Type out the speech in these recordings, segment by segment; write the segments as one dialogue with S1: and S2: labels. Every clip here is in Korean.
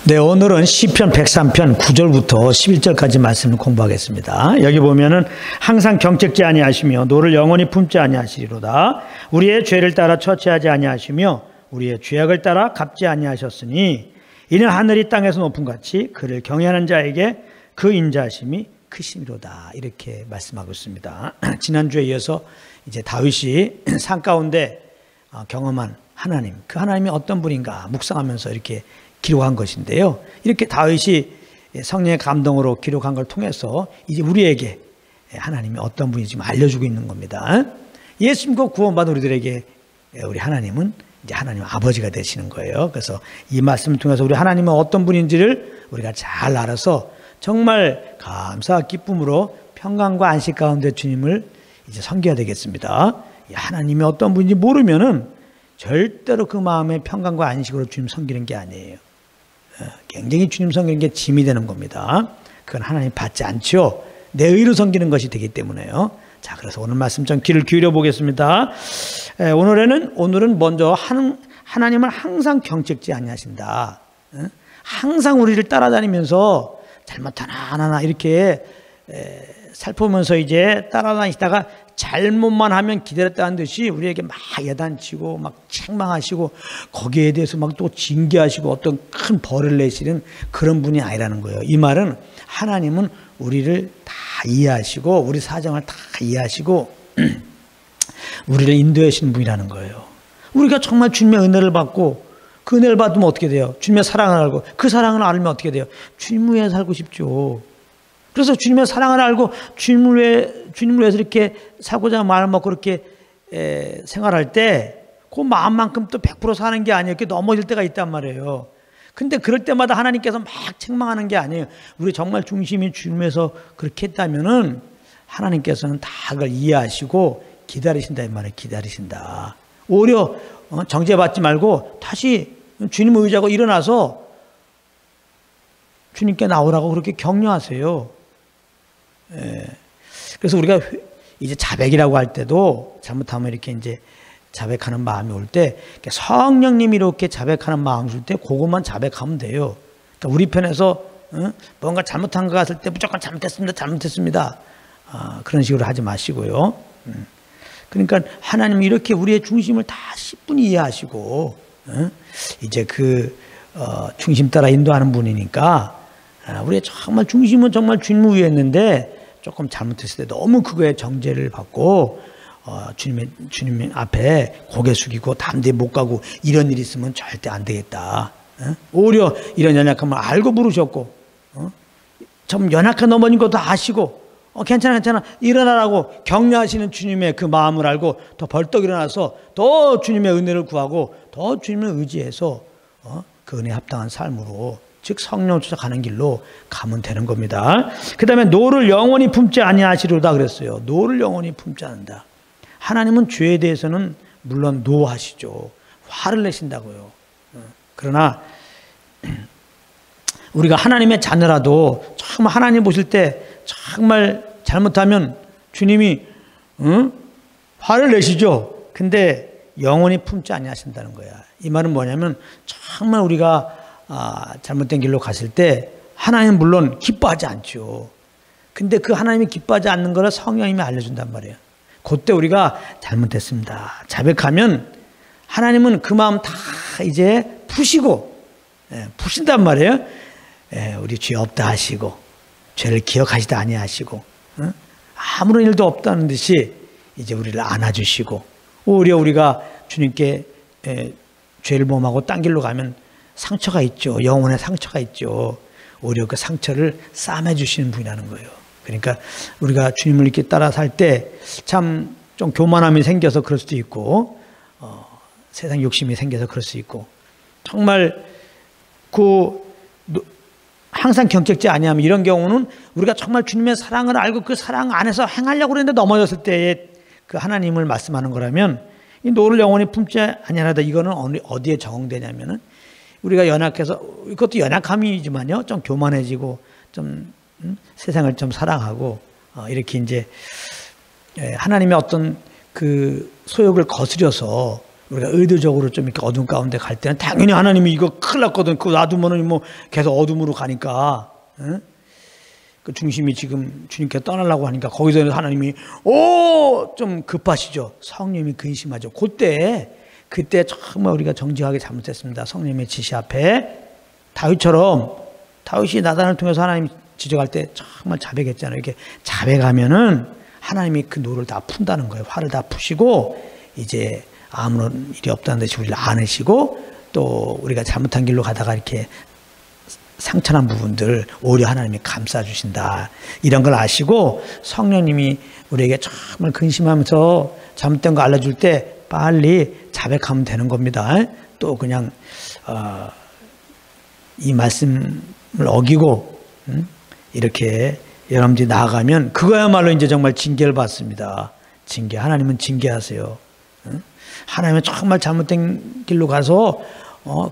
S1: 네, 오늘은 시편 103편 9절부터 11절까지 말씀을 공부하겠습니다. 여기 보면은 항상 경책지 아니하시며 노를 영원히 품지 아니하시리로다. 우리의 죄를 따라 처치하지 아니하시며 우리의 죄악을 따라 갚지 아니하셨으니 이는 하늘이 땅에서 높은 같이 그를 경외하는 자에게 그 인자하심이 크심이로다. 이렇게 말씀하고 있습니다. 지난주에 이어서 이제 다윗이 산 가운데 경험한 하나님, 그 하나님이 어떤 분인가 묵상하면서 이렇게 기록한 것인데요. 이렇게 다윗이 성령의 감동으로 기록한 걸 통해서 이제 우리에게 하나님이 어떤 분인지 지금 알려주고 있는 겁니다. 예수 믿고 구원받은 우리들에게 우리 하나님은 이제 하나님 아버지가 되시는 거예요. 그래서 이 말씀을 통해서 우리 하나님은 어떤 분인지를 우리가 잘 알아서 정말 감사와 기쁨으로 평강과 안식 가운데 주님을 이제 섬겨야 되겠습니다. 하나님이 어떤 분인지 모르면은 절대로 그 마음에 평강과 안식으로 주님 섬기는 게 아니에요. 굉장히 주님 섬기는 게 짐이 되는 겁니다. 그건 하나님 받지 않죠. 내 의로 섬기는 것이 되기 때문에요. 자, 그래서 오늘 말씀 좀 귀를 기울여 보겠습니다. 오늘은 먼저 하나님은 항상 경책지 아니하신다. 항상 우리를 따라다니면서 잘못하나 이렇게 살펴보면서 이제 따라다니시다가 잘못만 하면 기다렸다는 듯이 우리에게 막 야단치고 막 책망하시고 거기에 대해서 막 또 징계하시고 어떤 큰 벌을 내시는 그런 분이 아니라는 거예요. 이 말은 하나님은 우리를 다 이해하시고 우리 사정을 다 이해하시고 우리를 인도하시는 분이라는 거예요. 우리가 정말 주님의 은혜를 받고 그 은혜를 받으면 어떻게 돼요? 주님의 사랑을 알고 그 사랑을 알면 어떻게 돼요? 주님 위해 살고 싶죠. 그래서 주님의 사랑을 알고 주님을 위해서 이렇게 살고자 마음을 먹고 그렇게 생활할 때 그 마음만큼 또 100% 사는 게 아니에요. 이렇게 넘어질 때가 있단 말이에요. 근데 그럴 때마다 하나님께서 막 책망하는 게 아니에요. 우리 정말 중심이 주님에서 그렇게 했다면은 하나님께서는 다 그걸 이해하시고 기다리신다 이 말이에요. 기다리신다. 오히려 정죄받지 말고 다시 주님 의지하고 일어나서 주님께 나오라고 그렇게 격려하세요. 그래서 우리가 이제 자백이라고 할 때도 잘못하면 이렇게 이제 자백하는 마음이 올 때 성령님이 이렇게 자백하는 마음이 올 때 그것만 자백하면 돼요. 그러니까 우리 편에서 뭔가 잘못한 것 같을 때 무조건 잘못했습니다. 그런 식으로 하지 마시고요. 그러니까 하나님이 이렇게 우리의 중심을 다 10분이 이해하시고 이제 그 중심 따라 인도하는 분이니까 우리의 정말 중심은 정말 주님 위에 있는데 조금 잘못했을 때 너무 그거에 정죄를 받고 주님 앞에 고개 숙이고 다음 데에 못 가고 이런 일이 있으면 절대 안 되겠다. 오히려 이런 연약함을 알고 부르셨고 좀 연약한 어머님 것도 아시고 괜찮아 일어나라고 격려하시는 주님의 그 마음을 알고 더 벌떡 일어나서 더 주님의 은혜를 구하고 더 주님을 의지해서 그 은혜에 합당한 삶으로 즉 성령을 쫓아가는 길로 가면 되는 겁니다. 그 다음에 노를 영원히 품지 아니하시리로다 그랬어요. 노를 영원히 품지 않는다. 하나님은 죄에 대해서는 물론 노하시죠. 화를 내신다고요. 그러나 우리가 하나님의 자녀라도 정말 하나님 보실 때 정말 잘못하면 주님이 화를 내시죠. 근데 영원히 품지 아니하신다는 거야. 이 말은 뭐냐면 정말 우리가 잘못된 길로 갔을 때 하나님은 물론 기뻐하지 않죠. 근데 그 하나님이 기뻐하지 않는 거를 성령님이 알려준단 말이에요. 그때 우리가 잘못했습니다. 자백하면 하나님은 그 마음 다 이제 푸신단 말이에요. 우리 죄 없다 하시고 죄를 기억하시다 아니하시고 아무런 일도 없다는 듯이 이제 우리를 안아주시고 오히려 우리가 주님께 죄를 범하고 딴 길로 가면 상처가 있죠. 영혼의 상처가 있죠. 오히려 그 상처를 싸매주시는 분이라는 거예요. 그러니까 우리가 주님을 이렇게 따라 살 때 참 좀 교만함이 생겨서 그럴 수도 있고 세상 욕심이 생겨서 그럴 수 있고 정말 항상 경책지 아니하면 이런 경우는 우리가 정말 주님의 사랑을 알고 그 사랑 안에서 행하려고 그랬는데 넘어졌을 때에 그 하나님을 말씀하는 거라면 이 노를 영원히 품지 아니하다 이거는 어디에 적용되냐면은 우리가 연약해서 이것도 연약함이지만요 좀 교만해지고 좀 세상을 좀 사랑하고 이렇게 이제 하나님의 어떤 그 소욕을 거스려서 우리가 의도적으로 좀 이렇게 어둠 가운데 갈 때는 당연히 하나님이 이거 큰일 났거든. 그거 놔두면은 뭐 계속 어둠으로 가니까. 응? 그 중심이 지금 주님께 떠나려고 하니까 거기서 하나님이 좀 급하시죠. 성령님이 근심하죠. 그때 정말 우리가 정직하게 잘못했습니다. 성령님의 지시 앞에 다윗이 나단을 통해서 하나님 지적할 때 정말 자백했잖아요. 이렇게 자백하면은 하나님이 그 노를 다 푼다는 거예요. 화를 다 푸시고 이제 아무런 일이 없다는 듯이 우리를 안으시고 또 우리가 잘못한 길로 가다가 이렇게 상처난 부분들 오히려 하나님이 감싸주신다. 이런 걸 아시고 성령님이 우리에게 정말 근심하면서 잘못된 거 알려줄 때 빨리 자백하면 되는 겁니다. 또 그냥 이 말씀을 어기고 이렇게 여러분들이 나아가면 그거야말로 이제 정말 징계를 받습니다. 징계. 하나님은 징계하세요. 하나님은 정말 잘못된 길로 가서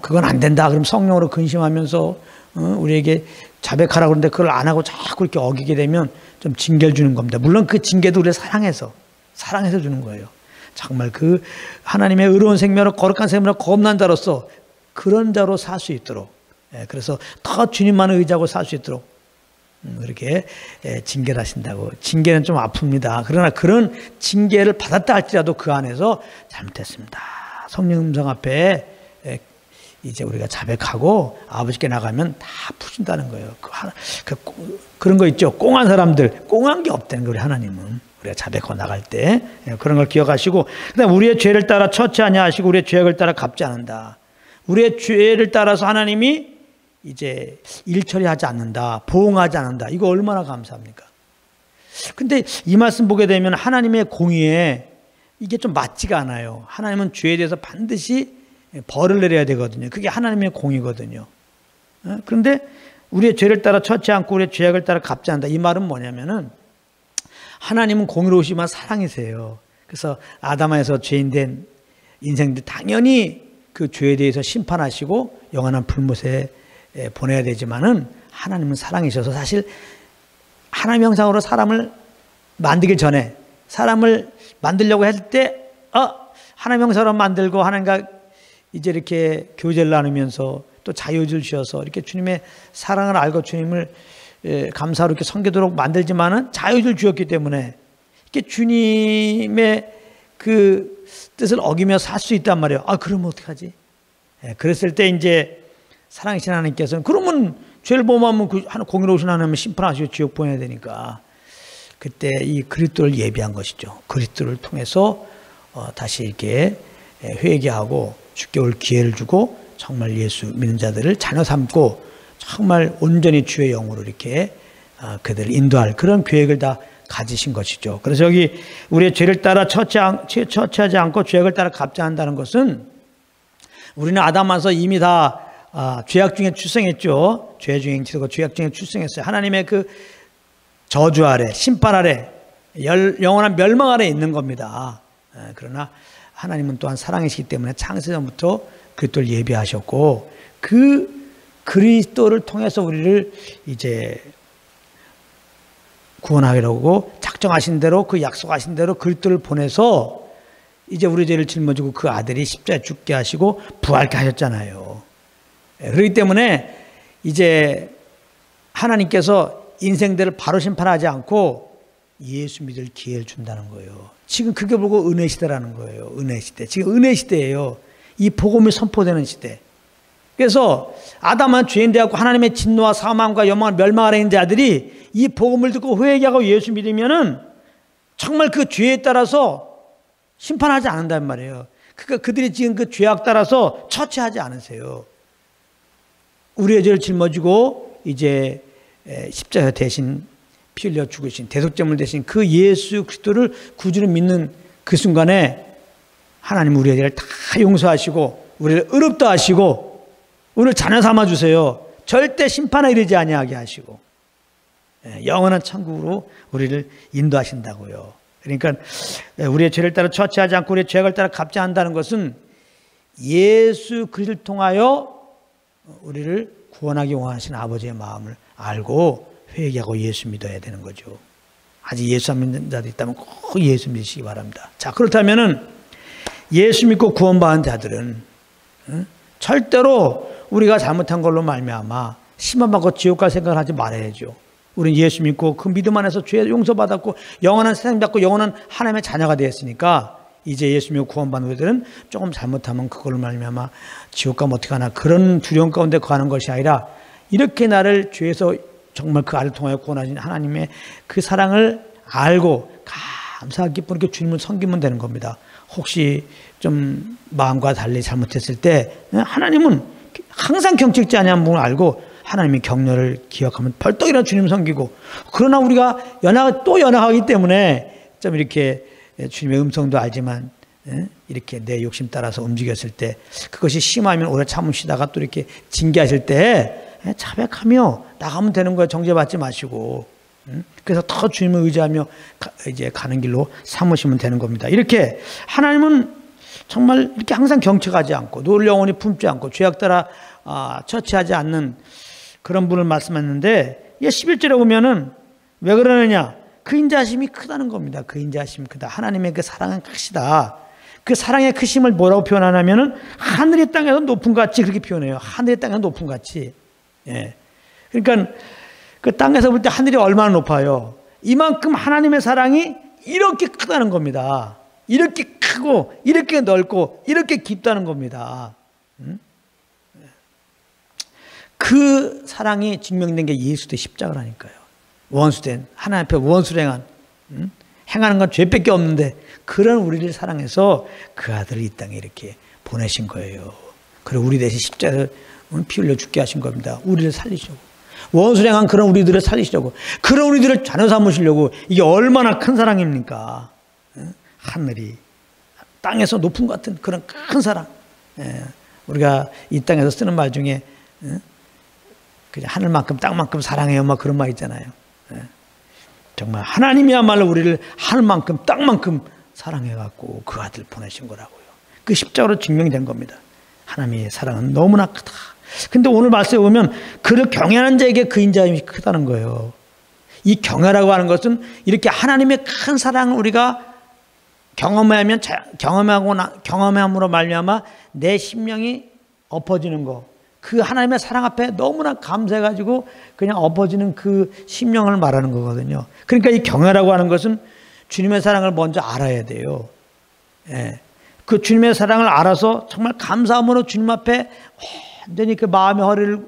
S1: 그건 안 된다. 그럼 성령으로 근심하면서 우리에게 자백하라고 그러는데 그걸 안 하고 자꾸 이렇게 어기게 되면 좀 징계를 주는 겁니다. 물론 그 징계도 우리를 사랑해서 주는 거예요. 정말 그 하나님의 의로운 생명으로 거룩한 생명으로 거듭난 자로서 그런 자로 살 수 있도록 그래서 더 주님만을 의지하고 살 수 있도록 그렇게 징계를 하신다고. 징계는 좀 아픕니다. 그러나 그런 징계를 받았다 할지라도 그 안에서 잘못했습니다. 성령 음성 앞에 이제 우리가 자백하고 아버지께 나가면 다 푸신다는 거예요. 그런 거 있죠. 꽁한 사람들, 꽁한 게 없다는 거예요. 하나님은 우리가 자백하고 나갈 때 그런 걸 기억하시고, 그다음 우리의 죄를 따라 처치하냐 하시고 우리의 죄악을 따라 갚지 않는다. 우리의 죄를 따라서 하나님이 이제 일 처리하지 않는다, 보응하지 않는다. 이거 얼마나 감사합니까? 근데 이 말씀 보게 되면 하나님의 공의에 이게 좀 맞지가 않아요. 하나님은 죄에 대해서 반드시 벌을 내려야 되거든요. 그게 하나님의 공의거든요. 그런데 우리의 죄를 따라 처치 않고 우리의 죄악을 따라 갚지 않는다. 이 말은 뭐냐면은 하나님은 공의로우시지만 사랑이세요. 그래서 아담에서 죄인된 인생들 당연히 그 죄에 대해서 심판하시고 영원한 불못에 보내야 되지만은 하나님은 사랑이셔서 사실 하나님 형상으로 사람을 만들기 전에 사람을 만들려고 할 때 하나님 형상으로 만들고 하나님과 이제 이렇게 교제를 나누면서 또 자유를 주셔서 이렇게 주님의 사랑을 알고 주님을 감사로 이렇게 섬기도록 만들지만은 자유를 주었기 때문에 이렇게 주님의 그 뜻을 어기며 살 수 있단 말이에요. 그러면 어떡하지? 그랬을 때 이제 사랑이신 하나님께서는 그러면 죄를 범하면 그 공의로우신 하나님은 심판하시고 지옥 보내야 되니까 그때 이 그리스도를 예비한 것이죠. 그리스도를 통해서 다시 이렇게 회개하고 죽게 올 기회를 주고 정말 예수 믿는 자들을 자녀 삼고 정말 온전히 주의 영으로 이렇게 그들을 인도할 그런 계획을 다 가지신 것이죠. 그래서 여기 우리의 죄를 따라 처치하지 않고 죄악을 따라 갚지 않는다는 것은 우리는 아담에서 이미 다 죄악 중에 출생했죠. 죄 중에 행치고 죄악 중에 출생했어요. 하나님의 그 저주 아래, 심판 아래, 영원한 멸망 아래 있는 겁니다. 그러나 하나님은 또한 사랑이시기 때문에 창세전부터 그리스도를 예비하셨고 그 그리스도를 통해서 우리를 이제 구원하려고 작정하신 대로 그 약속하신 대로 그리스도를 보내서 이제 우리 죄를 짊어지고 그 아들이 십자가에 죽게 하시고 부활케 하셨잖아요. 그렇기 때문에 이제 하나님께서 인생들을 바로 심판하지 않고 예수 믿을 기회를 준다는 거예요. 지금 그게 보고 은혜 시대라는 거예요. 은혜 시대. 지금 은혜 시대예요. 이 복음이 선포되는 시대. 그래서 아담은 죄인 되었고 하나님의 진노와 사망과 영광을 멸망하려 있는 자들이 이 복음을 듣고 회개하고 예수 믿으면은 정말 그 죄에 따라서 심판하지 않는단 말이에요. 그러니까 그들이 지금 그 죄악 따라서 처치하지 않으세요. 우리의 죄를 짊어지고 이제 십자가 대신 피 흘려 죽으신 대속제물 대신 그 예수 그리스도를 구주로 믿는 그 순간에 하나님 우리의 죄를 다 용서하시고 우리를 의롭다 하시고 우리를 자녀 삼아 주세요. 절대 심판에 이르지 아니하게 하시고 영원한 천국으로 우리를 인도하신다고요. 그러니까 우리의 죄를 따라 처치하지 않고 우리의 죄악을 따라 갚지 않는다는 것은 예수 그리스도를 통하여 우리를 구원하기 원하시는 아버지의 마음을 알고 회개하고 예수 믿어야 되는 거죠. 아직 예수 안 믿는 자도 있다면 꼭 예수 믿으시기 바랍니다. 자, 그렇다면은 예수 믿고 구원받은 자들은 절대로 우리가 잘못한 걸로 말미암아 심판받고 지옥 갈 생각을 하지 말아야죠. 우리는 예수 믿고 그 믿음 안에서 죄 용서받았고 영원한 세상 받고 영원한 하나님의 자녀가 되었으니까 이제 예수 믿고 구원받는 우리들은 조금 잘못하면 그걸로 말미암아 지옥 가면 어떻게 하나 그런 두려움 가운데 거하는 것이 아니라 이렇게 나를 죄에서 정말 그 아를 통하여 구원하신 하나님의 그 사랑을 알고 감사하기 기쁨 이렇게 주님을 섬기면 되는 겁니다. 혹시 좀 마음과 달리 잘못했을 때 하나님은 항상 경책지 아니한 분을 알고 하나님의 격려를 기억하면 벌떡 일어나 주님 섬기고, 그러나 우리가 또 연약하기 때문에 좀 이렇게 주님의 음성도 알지만 이렇게 내 욕심 따라서 움직였을 때 그것이 심하면 오래 참으시다가 또 이렇게 징계하실 때 자백하며 나가면 되는 거예요. 정죄받지 마시고. 그래서 더 주님을 의지하며 이제 가는 길로 삼으시면 되는 겁니다. 이렇게 하나님은 정말 이렇게 항상 경책하지 않고 노를 영원히 품지 않고 죄악 따라 처치하지 않는 그런 분을 말씀했는데, 11절에 보면은 왜 그러느냐? 그 인자하심이 크다는 겁니다. 그 인자하심이 크다. 하나님의 그 사랑은 크시다. 그 사랑의 크심을 뭐라고 표현하냐면은 하늘의 땅에서 높은 같이 그렇게 표현해요. 하늘의 땅에서 높은 같이. 예. 그러니까 그 땅에서 볼 때 하늘이 얼마나 높아요. 이만큼 하나님의 사랑이 이렇게 크다는 겁니다. 이렇게 크고 이렇게 넓고 이렇게 깊다는 겁니다. 그 사랑이 증명된 게 예수의 십자가라니까요. 원수된 하나님 앞에 원수를 행하는 건 죄밖에 없는데 그런 우리를 사랑해서 그 아들을 이 땅에 이렇게 보내신 거예요. 그리고 우리 대신 십자가를 피 흘려 죽게 하신 겁니다. 우리를 살리시려고, 원수를 행한 그런 우리들을 살리시려고, 그런 우리들을 자녀 삼으시려고. 이게 얼마나 큰 사랑입니까? 하늘이 땅에서 높은 것 같은 그런 큰 사랑. 우리가 이 땅에서 쓰는 말 중에 그냥 하늘만큼 땅만큼 사랑해요, 막 그런 말 있잖아요. 정말 하나님이야말로 우리를 하늘만큼 땅만큼 사랑해갖고 그 아들 보내신 거라고요. 그 십자가로 증명이 된 겁니다. 하나님의 사랑은 너무나 크다. 근데 오늘 말씀에 보면 그를 경외하는 자에게 그 인자함이 크다는 거예요. 이 경외라고 하는 것은 이렇게 하나님의 큰 사랑을 우리가 경험함으로 말미암아 내 심령이 엎어지는 거, 그 하나님의 사랑 앞에 너무나 감사해가지고 그냥 엎어지는 그 심령을 말하는 거거든요. 그러니까 이 경외라고 하는 것은 주님의 사랑을 먼저 알아야 돼요. 예. 그 주님의 사랑을 알아서 정말 감사함으로 주님 앞에 완전히 그 마음의 허리를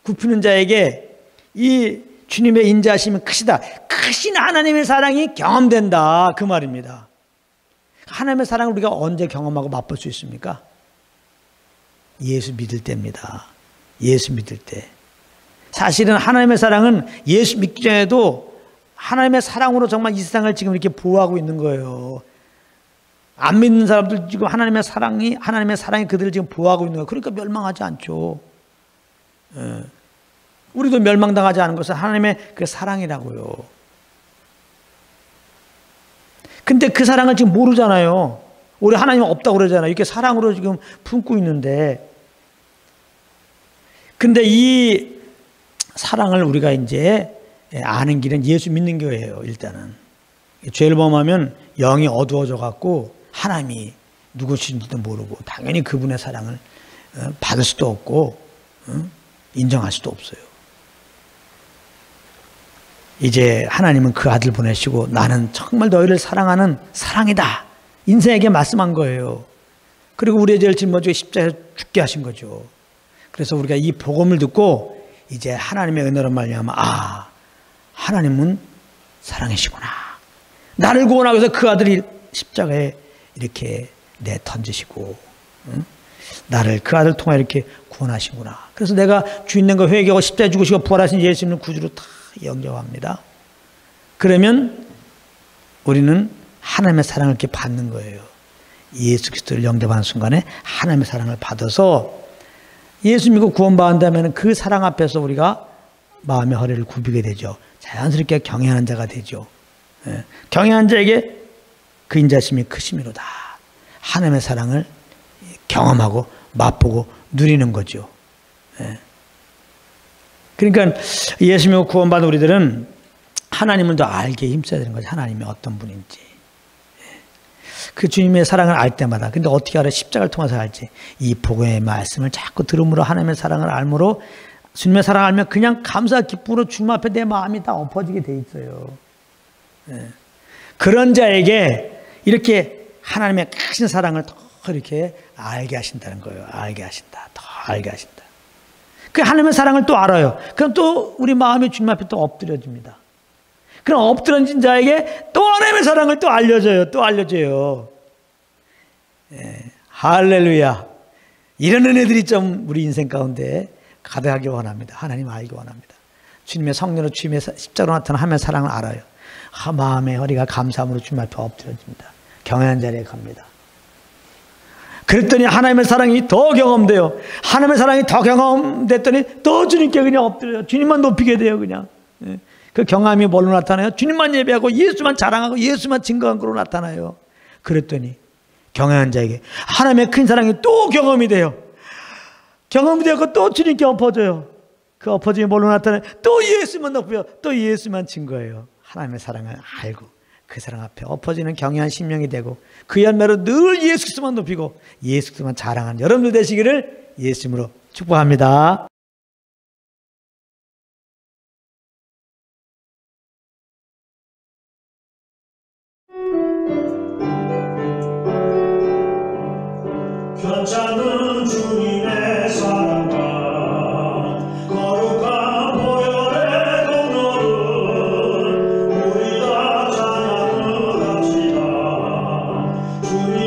S1: 굽히는 자에게 이 주님의 인자하심이 크시다. 크신 하나님의 사랑이 경험된다. 그 말입니다. 하나님의 사랑을 우리가 언제 경험하고 맛볼 수 있습니까? 예수 믿을 때입니다. 예수 믿을 때. 사실은 하나님의 사랑은 예수 믿기 전에도 하나님의 사랑으로 정말 이 세상을 지금 이렇게 보호하고 있는 거예요. 안 믿는 사람들 지금 하나님의 사랑이 그들을 지금 보호하고 있는 거예요. 그러니까 멸망하지 않죠. 우리도 멸망당하지 않은 것은 하나님의 그 사랑이라고요. 근데 그 사랑을 지금 모르잖아요. 우리 하나님은 없다고 그러잖아요. 이렇게 사랑으로 지금 품고 있는데. 근데 이 사랑을 우리가 이제 아는 길은 예수 믿는 거예요. 일단은 죄를 범하면 영이 어두워져 갖고 하나님이 누구신지도 모르고 당연히 그분의 사랑을 받을 수도 없고 인정할 수도 없어요. 이제 하나님은 그 아들 보내시고 나는 정말 너희를 사랑하는 사랑이다, 인생에게 말씀한 거예요. 그리고 우리의 죄를 짊어지고 십자가에 죽게 하신 거죠. 그래서 우리가 이 복음을 듣고 이제 하나님의 은혜로 말미암아 하나님은 사랑이시구나, 나를 구원하기 위해서 그 아들이 십자가에 이렇게 내 던지시고 나를 그 아들 통해 이렇게 구원하시구나. 그래서 내가 주 있는 거 회개하고 십자가에 죽으시고 부활하신 예수님을 구주로 다 영접합니다. 그러면 우리는 하나님의 사랑을 이렇게 받는 거예요. 예수 그리스도를 영접하는 순간에 하나님의 사랑을 받아서 예수 믿고 구원받는다면 그 사랑 앞에서 우리가 마음의 허리를 굽히게 되죠. 자연스럽게 경외하는 자가 되죠. 경외하는 자에게 그 인자심이 크심이로다. 하나님의 사랑을 경험하고 맛보고 누리는 거죠. 그러니까 예수 믿고 구원받은 우리들은 하나님을 더 알게 힘써야 되는 거죠. 하나님이 어떤 분인지. 그 주님의 사랑을 알 때마다, 근데 어떻게 알아? 십자가를 통해서 알지. 이 복음의 말씀을 자꾸 들음으로 하나님의 사랑을 알므로, 주님의 사랑을 알면 그냥 감사 기쁨으로 주님 앞에 내 마음이 다 엎어지게 돼 있어요. 네. 그런 자에게 이렇게 하나님의 크신 사랑을 더 이렇게 알게 하신다는 거예요. 알게 하신다. 더 알게 하신다. 그 하나님의 사랑을 또 알아요. 그럼 또 우리 마음이 주님 앞에 또 엎드려집니다. 그럼 엎드려진 자에게 또 하나님의 사랑을 또 알려줘요. 또 알려줘요. 예, 할렐루야. 이런 은혜들이 좀 우리 인생 가운데 가득하기 원합니다. 하나님 알기 원합니다. 주님의 성령으로 주님의 십자가로 나타난 하나님의 사랑을 알아요. 마음의 허리가 감사함으로 주님 앞에 엎드려집니다. 경외한 자리에 갑니다. 그랬더니 하나님의 사랑이 더 경험돼요. 하나님의 사랑이 더 경험됐더니 더 주님께 그냥 엎드려요. 주님만 높이게 돼요. 그냥. 그 경험이 뭘로 나타나요? 주님만 예배하고 예수만 자랑하고 예수만 증거한 걸로 나타나요. 그랬더니 경외한 자에게 하나님의 큰 사랑이 또 경험이 돼요. 경험이 되고 또 주님께 엎어져요. 그 엎어짐이 뭘로 나타나요? 또 예수만 높여요. 또 예수만 증거해요. 하나님의 사랑을 알고 그 사랑 앞에 엎어지는 경외한 심령이 되고 그 열매로 늘 예수 그리스도만 높이고 예수 그리스도만 자랑하는 여러분들 되시기를 예수님으로 축복합니다.
S2: 괜찮은 주님의 사랑과 거룩한 보혈의 공로를 우리 다 찬양을 합시다. 주님